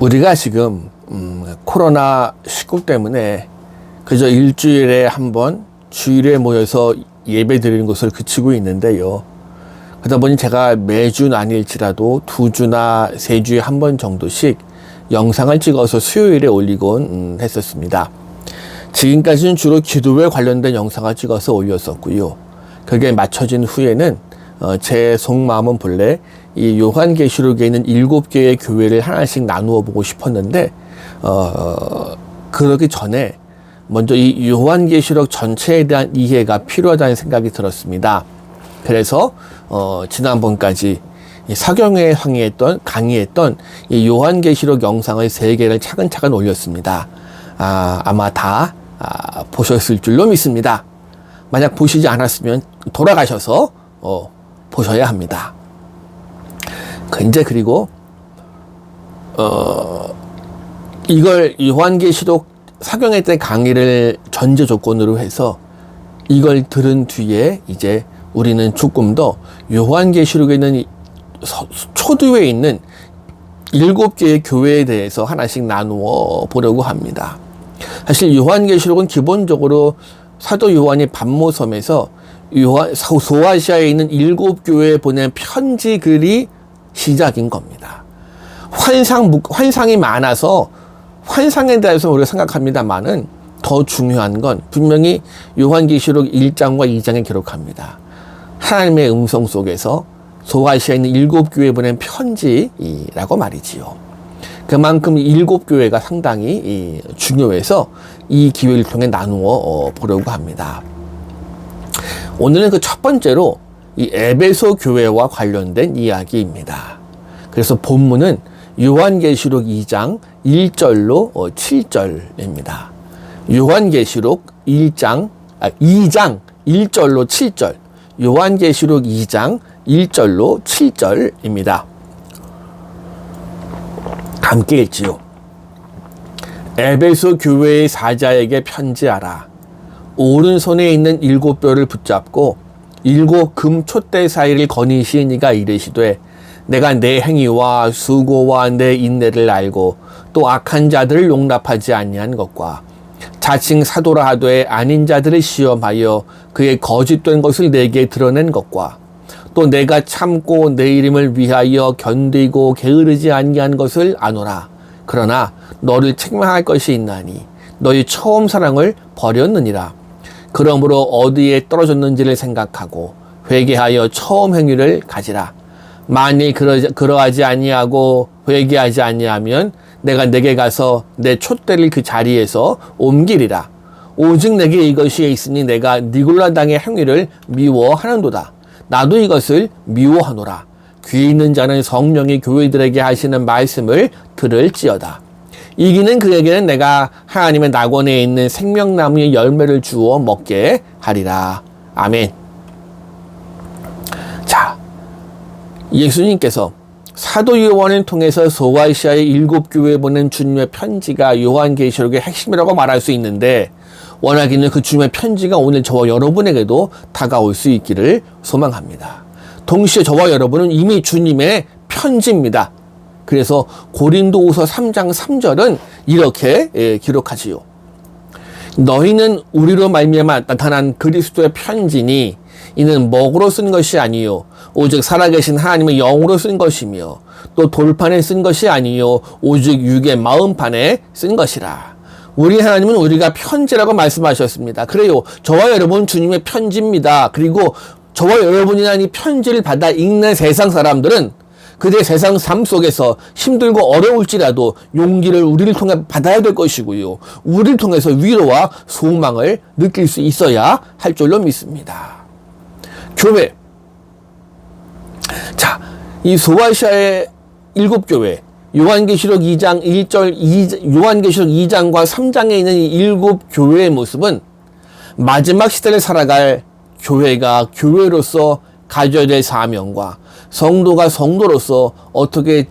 우리가 지금 코로나19 때문에 그저 일주일에 한 번 주일에 모여서 예배 드리는 것을 그치고 있는데요. 그러다 보니 제가 매주는 아닐지라도 2주나 3주에 한 번 정도씩 영상을 찍어서 수요일에 올리곤 했었습니다. 지금까지는 주로 기도에 관련된 영상을 찍어서 올렸었고요. 그게 맞춰진 후에는 제 속마음은 본래 이 요한계시록에 있는 7개의 교회를 하나씩 나누어 보고 싶었는데 그러기 전에 먼저 이 요한계시록 전체에 대한 이해가 필요하다는 생각이 들었습니다. 그래서 지난번까지 사경에 강의했던 이 요한계시록 영상을 3개를 차근차근 올렸습니다. 아마 다 보셨을 줄로 믿습니다. 만약 보시지 않았으면 돌아가셔서 보셔야 합니다. 그리고 이걸 요한계시록 사경회 때 강의를 전제 조건으로 해서 이걸 들은 뒤에 이제 우리는 조금 더 요한계시록에 있는 초두에 있는 7개의 교회에 대해서 하나씩 나누어 보려고 합니다. 사실 요한계시록은 기본적으로 사도 요한이 pat모섬에서 소아시아에 있는 7교회에 보낸 편지 글이 시작인 겁니다. 환상이 많아서 환상에 대해서 우리가 생각합니다만은 더 중요한 건 분명히 요한계시록 1장과 2장에 기록합니다. 하나님의 음성 속에서 소아시아에 있는 7교회에 보낸 편지라고 말이지요. 그만큼 7교회가 상당히 중요해서 이 기회를 통해 나누어 보려고 합니다. 오늘은 그 첫 번째로 이 에베소 교회와 관련된 이야기입니다. 그래서 본문은 요한계시록 2장 1절로 7절입니다. 요한계시록 2장 1절로 7절. 요한계시록 2장 1절로 7절입니다. 함께 읽지요. 에베소 교회의 사자에게 편지하라. 오른손에 있는 7뼈를 붙잡고 7 금 촛대 사이를 거니시는 이가 이르시되 내가 내 행위와 수고와 내 인내를 알고 또 악한 자들을 용납하지 아니한 것과 자칭 사도라 하되 아닌 자들을 시험하여 그의 거짓된 것을 내게 드러낸 것과 또 내가 참고 내 이름을 위하여 견디고 게으르지 아니한 것을 아노라. 그러나 너를 책망할 것이 있나니 너희 처음 사랑을 버렸느니라. 그러므로 어디에 떨어졌는지를 생각하고 회개하여 처음 행위를 가지라. 만일 그러하지 아니하고 회개하지 아니하면 내가 내게 가서 내 촛대를 그 자리에서 옮기리라. 오직 내게 이것이 있으니 내가 니골라 당의 행위를 미워하는도다. 나도 이것을 미워하노라. 귀 있는 자는 성령이 교회들에게 하시는 말씀을 들을지어다. 이기는 그에게는 내가 하나님의 낙원에 있는 생명나무의 열매를 주어 먹게 하리라. 아멘. 자, 예수님께서 사도 요한을 통해서 소아시아의 7교회에 보낸 주님의 편지가 요한계시록의 핵심이라고 말할 수 있는데 원하기는 그 주님의 편지가 오늘 저와 여러분에게도 다가올 수 있기를 소망합니다. 동시에 저와 여러분은 이미 주님의 편지입니다. 그래서 고린도후서 3장 3절은 이렇게 기록하지요. 너희는 우리로 말미암아 나타난 그리스도의 편지니 이는 먹으로 쓴 것이 아니요 오직 살아계신 하나님의 영으로 쓴 것이며 또 돌판에 쓴 것이 아니요 오직 육의 마음판에 쓴 것이라. 우리 하나님은 우리가 편지라고 말씀하셨습니다. 그래요. 저와 여러분은 주님의 편지입니다. 그리고 저와 여러분이나 이 편지를 받아 읽는 세상 사람들은 그들의 세상 삶 속에서 힘들고 어려울지라도 용기를 우리를 통해 받아야 될 것이고요. 우리를 통해서 위로와 소망을 느낄 수 있어야 할 줄로 믿습니다. 교회. 자, 이 소아시아의 7교회, 요한계시록 2장 1절, 요한계시록 2장과 3장에 있는 이 7교회의 모습은 마지막 시대를 살아갈 교회가 교회로서 가져야 될 사명과 성도가 성도로서 어떻게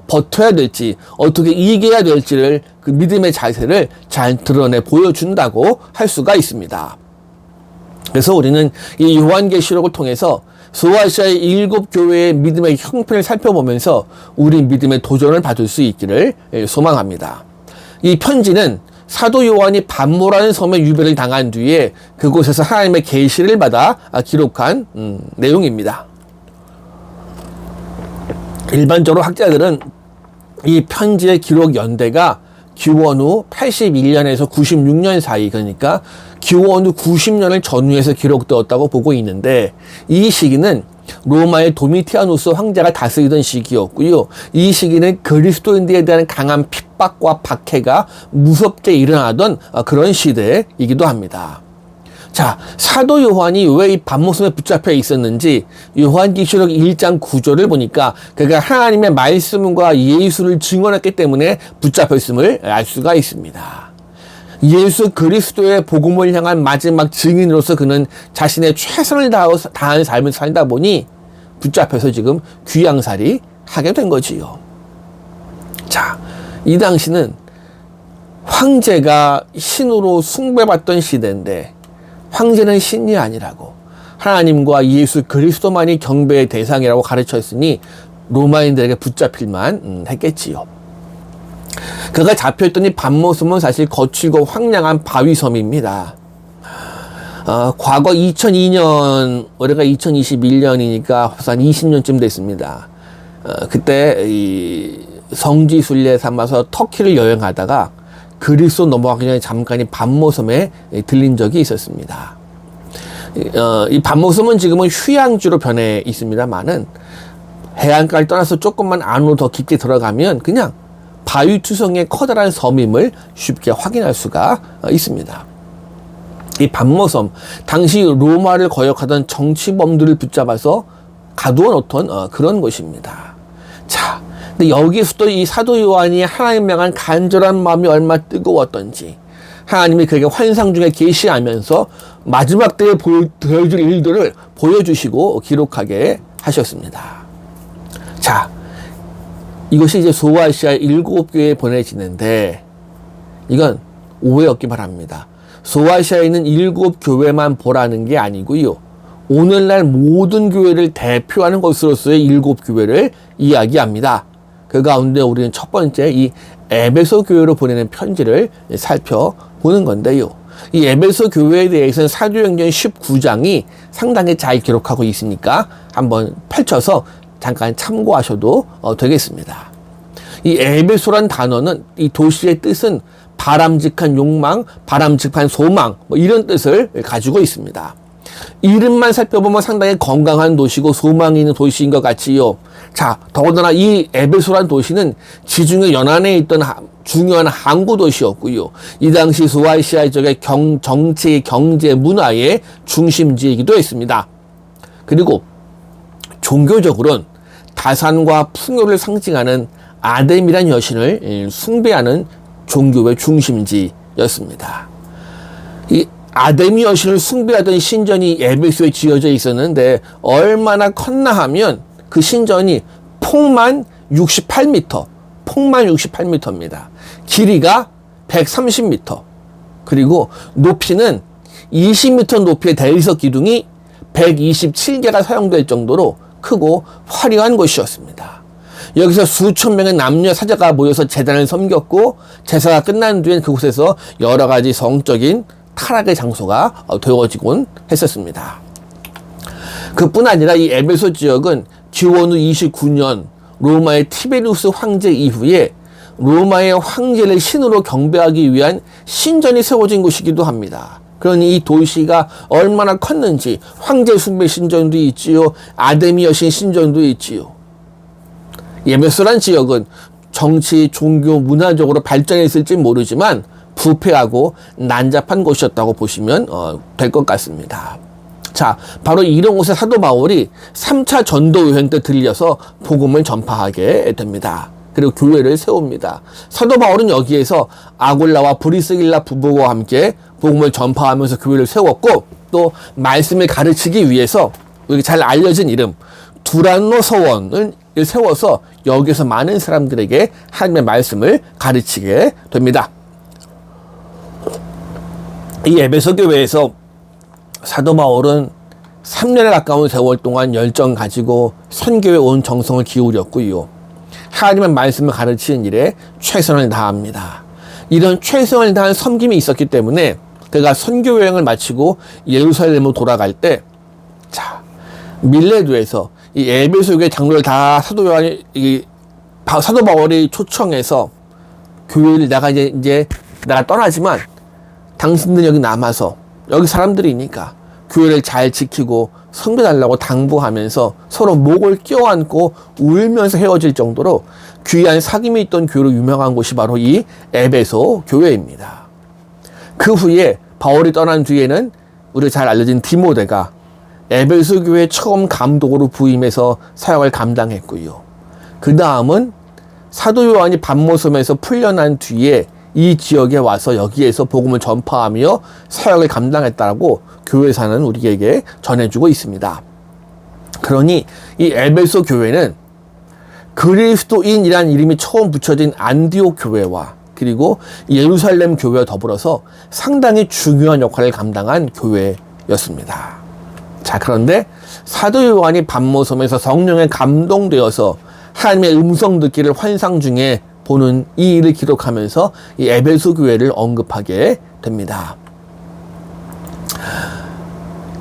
버텨야 될지, 어떻게 이겨야 될지를 그 믿음의 자세를 잘 드러내 보여준다고 할 수가 있습니다. 그래서 우리는 이 요한계시록을 통해서 소아시아의 7교회의 믿음의 형편을 살펴보면서 우리 믿음의 도전을 받을 수 있기를 소망합니다. 이 편지는 사도 요한이 반모라는 섬에 유배를 당한 뒤에 그곳에서 하나님의 계시를 받아 기록한 내용입니다. 일반적으로 학자들은 이 편지의 기록 연대가 기원 후 81년에서 96년 사이, 그러니까 기원 후 90년을 전후해서 기록되었다고 보고 있는데, 이 시기는 로마의 도미티아누스 황제가 다스리던 시기였고요. 이 시기는 그리스도인들에 대한 강한 핍박과 박해가 무섭게 일어나던 그런 시대이기도 합니다. 자, 사도 요한이 왜 이 반모섬에 붙잡혀 있었는지 요한계시록 1장 9절을 보니까 그가 하나님의 말씀과 예수를 증언했기 때문에 붙잡혀 있음을 알 수가 있습니다. 예수 그리스도의 복음을 향한 마지막 증인으로서 그는 자신의 최선을 다한 삶을 살다 보니 붙잡혀서 지금 귀양살이 하게 된 거지요. 자, 이 당시는 황제가 신으로 숭배받던 시대인데, 황제는 신이 아니라고, 하나님과 예수 그리스도만이 경배의 대상이라고 가르쳤으니 로마인들에게 붙잡힐만 했겠지요. 그가 잡혀있던 이 반모섬은 사실 거칠고 황량한 바위섬입니다. 과거 2002년, 올해가 2021년이니까 벌써 한 20년쯤 됐습니다. 그때 이 성지순례 삼아서 터키를 여행하다가 그리스 넘어가기 전에 잠깐 이 반모섬에 들린 적이 있었습니다. 이 반모섬은 지금은 휴양지로 변해 있습니다만은 해안가를 떠나서 조금만 안으로 더 깊게 들어가면 그냥 바위투성의 커다란 섬임을 쉽게 확인할 수가 있습니다. 이 반모섬, 당시 로마를 거역하던 정치범들을 붙잡아서 가두어 놓던 그런 곳입니다. 자, 근데 여기서도 이 사도 요한이 하나님 향한 간절한 마음이 얼마나 뜨거웠던지, 하나님이 그에게 환상 중에 계시하면서 마지막 때에 보여줄 일들을 보여주시고 기록하게 하셨습니다. 자, 이것이 이제 소아시아 7교회에 보내지는데, 이건 오해 없기 바랍니다. 소아시아에 있는 7교회만 보라는 게 아니고요, 오늘날 모든 교회를 대표하는 것으로서의 7교회를 이야기합니다. 그 가운데 우리는 첫 번째 이 에베소 교회로 보내는 편지를 살펴보는 건데요. 이 에베소 교회에 대해서는 사도행전 19장이 상당히 잘 기록하고 있으니까 한번 펼쳐서 잠깐 참고하셔도 되겠습니다. 이 에베소란 단어는 이 도시의 뜻은 바람직한 욕망, 바람직한 소망, 뭐 이런 뜻을 가지고 있습니다. 이름만 살펴보면 상당히 건강한 도시고 소망이 있는 도시인 것 같지요. 자, 더군다나 이 에베소란 도시는 지중해 연안에 있던 중요한 항구 도시였고요. 이 당시 소아시아 지역의 정치, 경제, 문화의 중심지이기도 했습니다. 그리고 종교적으로는 다산과 풍요를 상징하는 아데미란 여신을 숭배하는 종교의 중심지였습니다. 이 아데미 여신을 숭배하던 신전이 에베소에 지어져 있었는데 얼마나 컸나 하면 그 신전이 폭만 68m입니다. 길이가 130m, 그리고 높이는 20m 높이의 대리석 기둥이 127개가 사용될 정도로 크고 화려한 곳이었습니다. 여기서 수천 명의 남녀 사자가 모여서 제단을 섬겼고, 제사가 끝난 뒤엔 그곳에서 여러 가지 성적인 타락의 장소가 되어지곤 했었습니다. 그뿐 아니라 이 에베소 지역은 기원 후 29년 로마의 티베리우스 황제 이후에 로마의 황제를 신으로 경배하기 위한 신전이 세워진 곳이기도 합니다. 그러니 이 도시가 얼마나 컸는지 황제 숭배 신전도 있지요, 아데미 여신 신전도 있지요. 에베소란 지역은 정치, 종교, 문화적으로 발전했을지 모르지만 부패하고 난잡한 곳이었다고 보시면 될 것 같습니다. 자, 바로 이런 곳에 사도 바울이 3차 전도 여행 때 들려서 복음을 전파하게 됩니다. 그리고 교회를 세웁니다. 사도 바울은 여기에서 아굴라와 브리스길라 부부와 함께 복음을 전파하면서 교회를 세웠고, 또 말씀을 가르치기 위해서 여기 잘 알려진 이름 두란노 서원을 세워서 여기서 많은 사람들에게 하나님의 말씀을 가르치게 됩니다. 이 에베소 교회에서 사도 바울은 3년에 가까운 세월 동안 열정 가지고 선교에 온 정성을 기울였고요. 하나님의 말씀을 가르치는 일에 최선을 다합니다. 이런 최선을 다한 섬김이 있었기 때문에 그가 선교 여행을 마치고 예루살렘으로 돌아갈 때, 자, 밀레도에서 이 에베소 교회 장로를 다 사도 바울이 초청해서 교회를 내가 떠나지만 당신들 여기 남아서 여기 사람들이니까 교회를 잘 지키고 섬겨달라고 당부하면서 서로 목을 껴안고 울면서 헤어질 정도로 귀한 사귐이 있던 교회로 유명한 곳이 바로 이 에베소 교회입니다. 그 후에 바울이 떠난 뒤에는 우리 잘 알려진 디모데가 에베소 교회 처음 감독으로 부임해서 사역을 감당했고요. 그 다음은 사도 요한이 반모섬에서 풀려난 뒤에 이 지역에 와서 여기에서 복음을 전파하며 사역을 감당했다고 교회사는 우리에게 전해주고 있습니다. 그러니 이 에베소 교회는 그리스도인이란 이름이 처음 붙여진 안디옥 교회와 그리고 예루살렘 교회와 더불어서 상당히 중요한 역할을 감당한 교회였습니다. 자, 그런데 사도 요한이 반모섬에서 성령에 감동되어서 하나님의 음성 듣기를 환상 중에 보는 이 일을 기록하면서 이 에베소 교회를 언급하게 됩니다.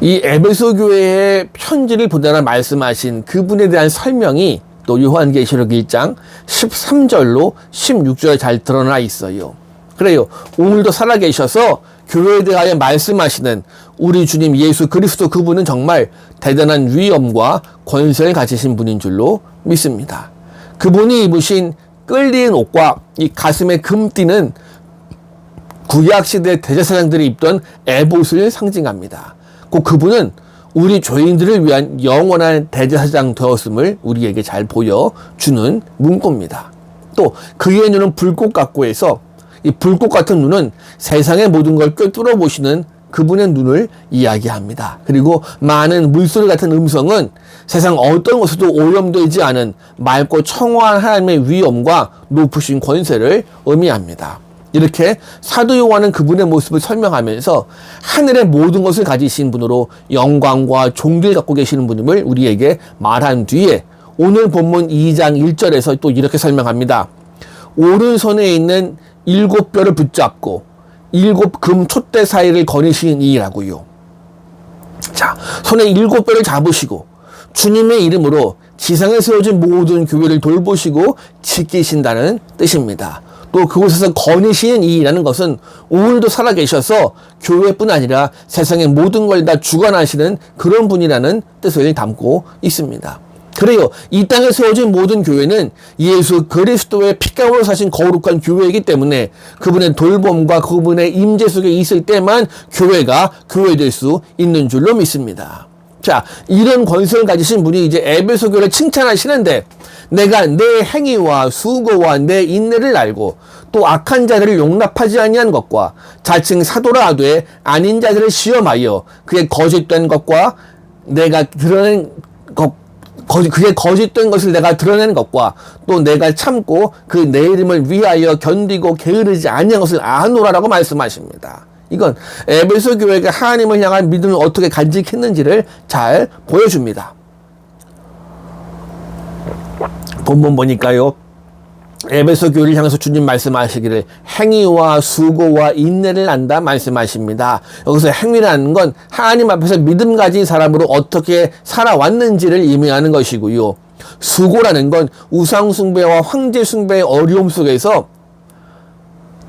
이 에베소 교회의 편지를 보내라 말씀하신 그분에 대한 설명이 또 요한계시록 1장 13절로 16절에 잘 드러나 있어요. 그래요. 오늘도 살아계셔서 교회에 대하여 말씀하시는 우리 주님 예수 그리스도 그분은 정말 대단한 위엄과 권세를 가지신 분인 줄로 믿습니다. 그분이 입으신 끌리는 옷과 이 가슴에 금 띠는 구약시대 대제사장들이 입던 에봇을 상징합니다. 꼭 그분은 우리 죄인들을 위한 영원한 대제사장 되었음을 우리에게 잘 보여주는 문구입니다. 또 그의 눈은 불꽃 같고 해서 이 불꽃 같은 눈은 세상의 모든 걸 꿰뚫어 보시는 그분의 눈을 이야기합니다. 그리고 많은 물소리 같은 음성은 세상 어떤 것에도 오염되지 않은 맑고 청호한 하나님의 위엄과 높으신 권세를 의미합니다. 이렇게 사도 요한은 그분의 모습을 설명하면서 하늘의 모든 것을 가지신 분으로 영광과 존귀를 갖고 계시는 분임을 우리에게 말한 뒤에 오늘 본문 2장 1절에서 또 이렇게 설명합니다. 오른손에 있는 7뼈를 붙잡고 7 금 촛대 사이를 거니시는 이라고요. 자, 손에 7뼈를 잡으시고 주님의 이름으로 지상에 세워진 모든 교회를 돌보시고 지키신다는 뜻입니다. 또 그곳에서 거니시는 이라는 것은 오늘도 살아계셔서 교회뿐 아니라 세상의 모든 걸 다 주관하시는 그런 분이라는 뜻을 담고 있습니다. 그래요. 이 땅에 세워진 모든 교회는 예수 그리스도의 피값으로 사신 거룩한 교회이기 때문에 그분의 돌봄과 그분의 임재 속에 있을 때만 교회가 교회될 수 있는 줄로 믿습니다. 자, 이런 권세를 가지신 분이 이제 에베소 교회를 칭찬하시는데 내가 내 행위와 수고와 내 인내를 알고 또 악한 자들을 용납하지 아니한 것과 자칭 사도라 하되 아닌 자들을 시험하여 그의 거짓된 것과 내가 드러낸 것 그게 거짓된 것을 내가 드러내는 것과 또 내가 참고 그 내 이름을 위하여 견디고 게으르지 아니한 것을 아노라라고 말씀하십니다. 이건 에베소 교회가 하나님을 향한 믿음을 어떻게 간직했는지를 잘 보여줍니다. 본문 보니까요. 에베소 교회를 향해서 주님 말씀하시기를 행위와 수고와 인내를 안다 말씀하십니다. 여기서 행위라는 건 하나님 앞에서 믿음 가진 사람으로 어떻게 살아왔는지를 의미하는 것이고요. 수고라는 건 우상 숭배와 황제 숭배의 어려움 속에서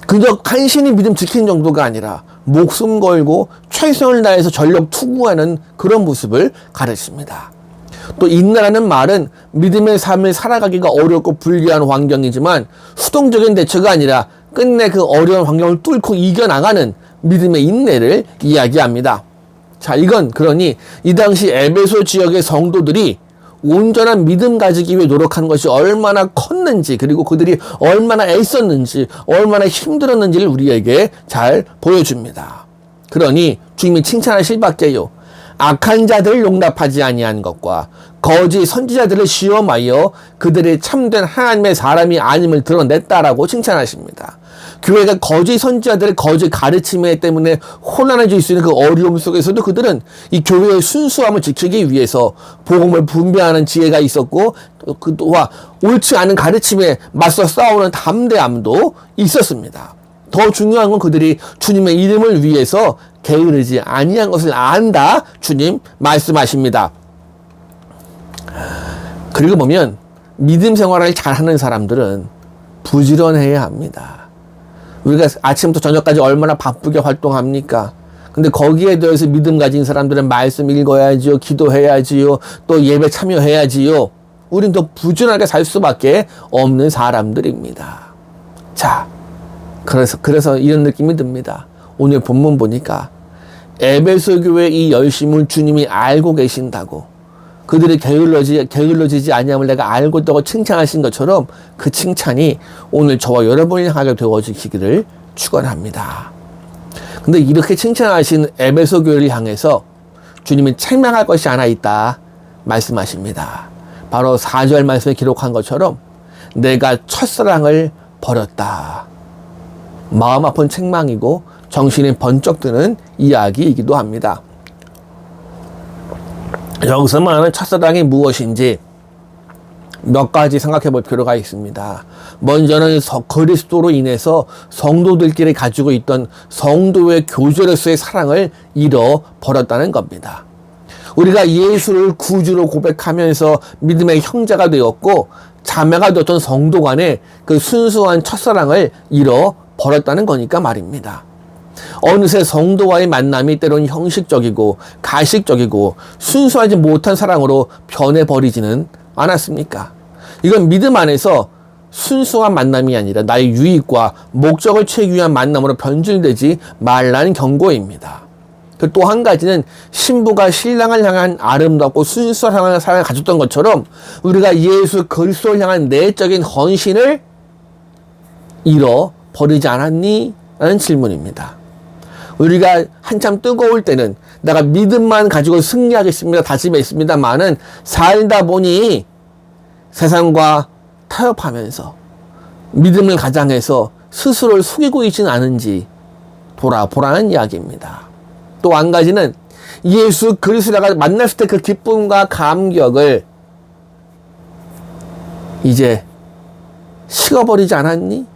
그저 간신히 믿음 지키는 정도가 아니라 목숨 걸고 최선을 다해서 전력 투구하는 그런 모습을 가르칩니다. 또 인내라는 말은 믿음의 삶을 살아가기가 어렵고 불리한 환경이지만 수동적인 대처가 아니라 끝내 그 어려운 환경을 뚫고 이겨나가는 믿음의 인내를 이야기합니다. 자, 이건 그러니 이 당시 에베소 지역의 성도들이 온전한 믿음 가지기 위해 노력한 것이 얼마나 컸는지 그리고 그들이 얼마나 애썼는지 얼마나 힘들었는지를 우리에게 잘 보여줍니다. 그러니 주님이 칭찬하실 밖에요. 악한 자들을 용납하지 아니한 것과 거짓 선지자들을 시험하여 그들의 참된 하나님의 사람이 아님을 드러냈다라고 칭찬하십니다. 교회가 거짓 선지자들의 거짓 가르침에 때문에 혼란해질 수 있는 그 어려움 속에서도 그들은 이 교회의 순수함을 지키기 위해서 복음을 분별하는 지혜가 있었고, 또한 옳지 않은 가르침에 맞서 싸우는 담대함도 있었습니다. 더 중요한 건 그들이 주님의 이름을 위해서 게으르지 아니한 것을 안다, 주님 말씀하십니다. 그리고 보면 믿음 생활을 잘하는 사람들은 부지런해야 합니다. 우리가 아침부터 저녁까지 얼마나 바쁘게 활동합니까? 근데 거기에 대해서 믿음 가진 사람들은 말씀 읽어야지요, 기도해야지요, 또 예배 참여해야지요. 우린 더 부지런하게 살 수밖에 없는 사람들입니다. 자, 그래서 이런 느낌이 듭니다. 오늘 본문 보니까 에베소 교회의 이 열심을 주님이 알고 계신다고, 그들이 게을러지지 아니함을 내가 알고 있다고 칭찬하신 것처럼 그 칭찬이 오늘 저와 여러분이 향하게 되어지기를 축원합니다. 근데 이렇게 칭찬하신 에베소 교회를 향해서 주님이 책망할 것이 하나 있다 말씀하십니다. 바로 4절 말씀에 기록한 것처럼 내가 첫사랑을 버렸다. 마음 아픈 책망이고 정신이 번쩍 드는 이야기이기도 합니다. 여기서 말하는 첫사랑이 무엇인지 몇 가지 생각해 볼 필요가 있습니다. 먼저는 그리스도로 인해서 성도들끼리 가지고 있던 성도의 교제로서의 사랑을 잃어버렸다는 겁니다. 우리가 예수를 구주로 고백하면서 믿음의 형제가 되었고 자매가 되었던 성도 간의 그 순수한 첫사랑을 잃어버렸다는 거니까 말입니다. 어느새 성도와의 만남이 때론 형식적이고 가식적이고 순수하지 못한 사랑으로 변해버리지는 않았습니까? 이건 믿음 안에서 순수한 만남이 아니라 나의 유익과 목적을 채우기 위한 만남으로 변질되지 말라는 경고입니다. 또 한 가지는 신부가 신랑을 향한 아름답고 순수한 사랑을 가졌던 것처럼 우리가 예수 그리스도를 향한 내적인 헌신을 잃어버리지 않았니? 라는 질문입니다. 우리가 한참 뜨거울 때는 내가 믿음만 가지고 승리하겠습니다, 다짐했습니다만은 살다 보니 세상과 타협하면서 믿음을 가장해서 스스로를 속이고 있지는 않은지 돌아보라는 이야기입니다. 또 한 가지는 예수 그리스도가 만났을 때 그 기쁨과 감격을 이제 식어버리지 않았니?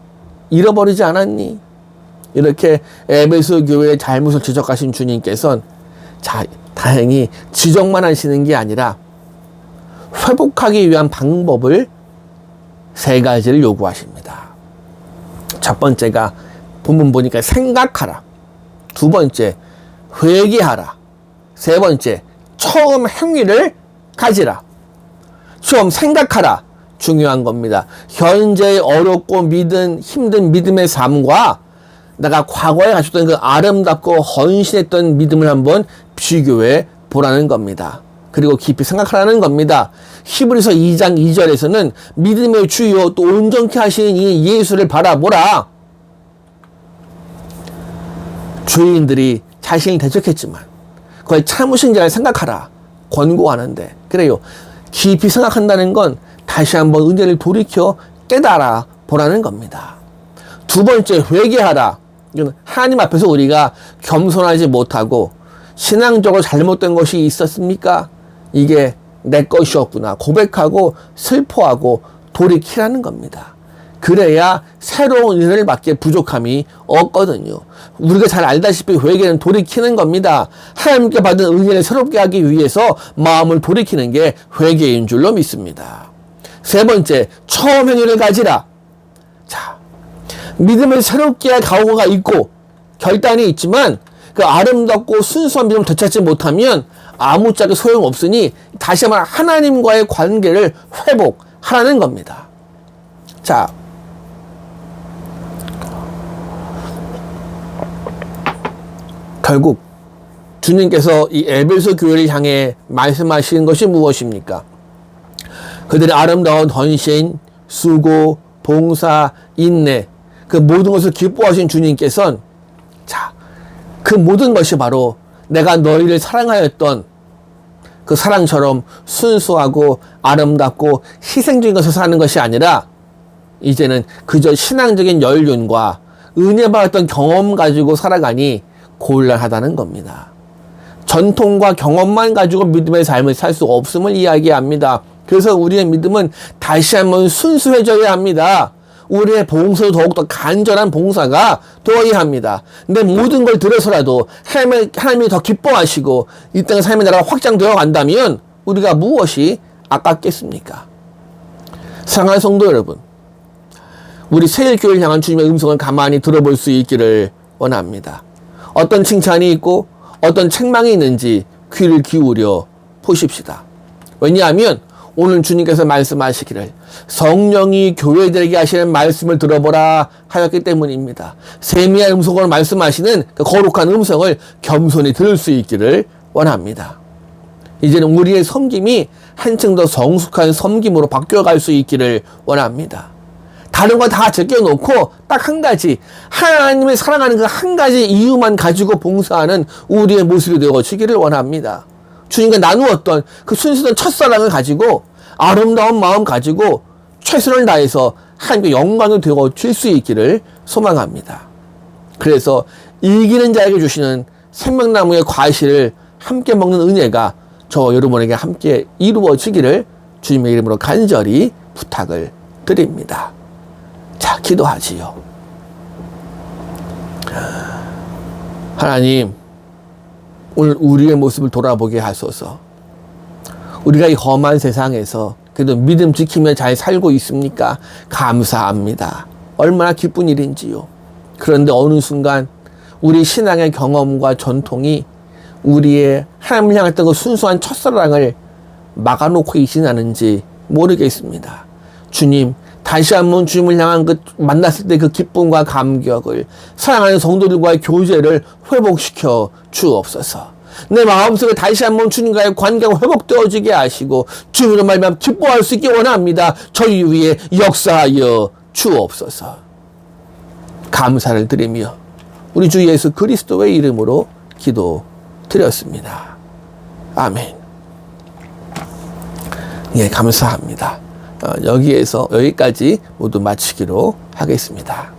잃어버리지 않았니? 이렇게 에베소 교회의 잘못을 지적하신 주님께서는 다행히 지적만 하시는 게 아니라 회복하기 위한 방법을 3가지를 요구하십니다. 첫 번째가 본문 보니까 생각하라. 2번째 회개하라. 3번째 처음 행위를 가지라. 처음 생각하라. 중요한 겁니다. 현재의 어렵고 힘든 믿음의 삶과 내가 과거에 가졌던 그 아름답고 헌신했던 믿음을 한번 비교해 보라는 겁니다. 그리고 깊이 생각하라는 겁니다. 히브리서 2장 2절에서는 믿음의 주요 또 온전케 하시는 이 예수를 바라보라. 죄인들이 자신을 대적했지만 그걸 참으신 자를 생각하라 권고하는데, 그래요, 깊이 생각한다는 건 다시 한번 은혜를 돌이켜 깨달아 보라는 겁니다. 2번째 회개하라. 이건 하나님 앞에서 우리가 겸손하지 못하고 신앙적으로 잘못된 것이 있었습니까? 이게 내 것이었구나 고백하고 슬퍼하고 돌이키라는 겁니다. 그래야 새로운 은혜를 받기에 부족함이 없거든요. 우리가 잘 알다시피 회개는 돌이키는 겁니다. 하나님께 받은 은혜를 새롭게 하기 위해서 마음을 돌이키는 게 회개인 줄로 믿습니다. 3번째, 처음 행위를 가지라. 자, 믿음을 새롭게 할 각오가 있고 결단이 있지만 그 아름답고 순수한 믿음을 되찾지 못하면 아무짝에 소용없으니 다시 한번 하나님과의 관계를 회복하라는 겁니다. 자, 결국 주님께서 이 에베소 교회를 향해 말씀하시는 것이 무엇입니까? 그들의 아름다운 헌신, 수고, 봉사, 인내, 그 모든 것을 기뻐하신 주님께서는 그 모든 것이 바로 내가 너희를 사랑하였던 그 사랑처럼 순수하고 아름답고 희생적인 것을 사는 것이 아니라 이제는 그저 신앙적인 연륜과 은혜 받았던 경험 가지고 살아가니 곤란하다는 겁니다. 전통과 경험만 가지고 믿음의 삶을 살 수 없음을 이야기합니다. 그래서 우리의 믿음은 다시 한번 순수해져야 합니다. 우리의 봉사도 더욱더 간절한 봉사가 되어야 합니다. 내 모든 걸 들어서라도 하나님이 더 기뻐하시고 이 땅의 삶의 나라가 확장되어 간다면 우리가 무엇이 아깝겠습니까? 사랑하는 성도 여러분, 우리 새일교회를 향한 주님의 음성을 가만히 들어볼 수 있기를 원합니다. 어떤 칭찬이 있고 어떤 책망이 있는지 귀를 기울여 보십시다. 왜냐하면 오늘 주님께서 말씀하시기를 성령이 교회들에게 하시는 말씀을 들어보라 하였기 때문입니다. 세미한 음성으로 말씀하시는 그 거룩한 음성을 겸손히 들을 수 있기를 원합니다. 이제는 우리의 섬김이 한층 더 성숙한 섬김으로 바뀌어갈 수 있기를 원합니다. 다른 거 다 제껴놓고 딱 한 가지, 하나님을 사랑하는 그 한 가지 이유만 가지고 봉사하는 우리의 모습이 되어지기를 원합니다. 주님과 나누었던 그 순수한 첫사랑을 가지고 아름다운 마음 가지고 최선을 다해서 하나님께 영광을 되어질 수 있기를 소망합니다. 그래서 이기는 자에게 주시는 생명나무의 과실을 함께 먹는 은혜가 저와 여러분에게 함께 이루어지기를 주님의 이름으로 간절히 부탁을 드립니다. 자, 기도하지요. 하나님, 오늘 우리의 모습을 돌아보게 하소서. 우리가 이 험한 세상에서 그래도 믿음 지키며 잘 살고 있습니까? 감사합니다. 얼마나 기쁜 일인지요. 그런데 어느 순간 우리 신앙의 경험과 전통이 우리의 하나님을 향했던 그 순수한 첫사랑을 막아놓고 있지는 않은지 모르겠습니다. 주님, 다시 한번 주님을 향한 그 만났을 때 그 기쁨과 감격을, 사랑하는 성도들과의 교제를 회복시켜 주옵소서. 내 마음속에 다시 한번 주님과의 관계가 회복되어지게 하시고 주님으로 말미암아 기뻐할 수 있게 원합니다. 저희 위에 역사하여 주옵소서. 감사를 드리며 우리 주 예수 그리스도의 이름으로 기도드렸습니다. 아멘. 예, 감사합니다. 여기까지 모두 마치기로 하겠습니다.